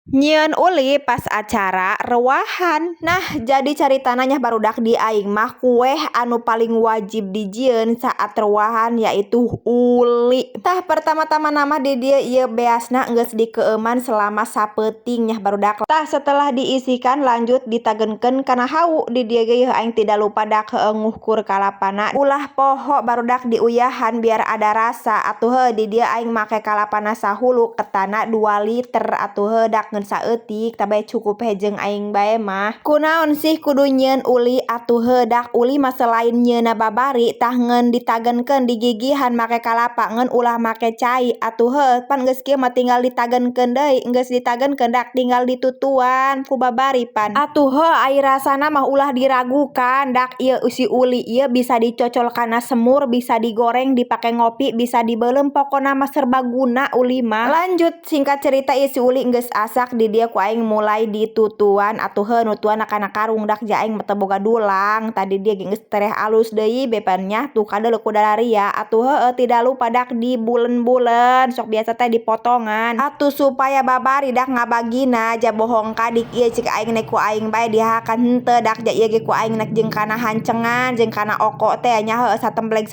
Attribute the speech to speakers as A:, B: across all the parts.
A: Nyieun uli pas acara reuahan. Nah, jadi caritananya barudak di aing mah kueh anu paling wajib dijieun saat reuahan yaitu uli. Tah pertama-tama nama di dieu ieu beasna geus dikeueuman selama sapeuting nya barudak. Tah setelah diisikan lanjut ditagenkeun kana hawu. Di dieu ge aing tidak lupa dak nguhkur kalapana. Ulah poho barudak diuyahan biar ada rasa atuh heuh di dieu aing make kalapana sahulu ketana 2 liter atuh heuh dak ngeun saeutik tabe cukup hejeng aing bae mah. Kunaon sih kudu nyieun uli atuh heuh dak uli mah selain nyieunna babari tah ngeun ditagenkeun digigihan make kalapa ngeun ulah make cai atuh heuh pan geus kieu mah tinggal ditagenkeun deui geus ditagenkeun dak tinggal ditutuan ku babari pan. Atuh heuh ai rasana mah ulah diragukan dak ieu si uli ieu bisa dicocol kana semur bisa digoreng dipake ngopi bisa dibeulem pokona mah serbaguna uli mah. Lanjut singkat cerita ieu si uli geus asak di dia ku aing mulai ditutuan atuh heuh nutuan kana karung dak ja aing teu boga dulang tadi dia geus tereh alus deui bebannya tuh kadeuleuk ku dalaria atuh heuh tidak lupa dak dibulen-bulen sok biasa teh dipotongan atuh supaya babari dak ngabagina ja bohong kadik ieu cik aing nek ku aing bae dihakan henteu dak ja ieu ge ku aing nek jeung kana hancengan jeung kana oko teh nya heuh satembleng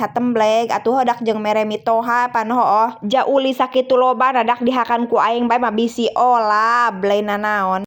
A: atuh heuh dak jeung mere mitoha pan hooh ja uli sakitu lobana dak dihakan ku aing bae mah bisi olah lain nanaon.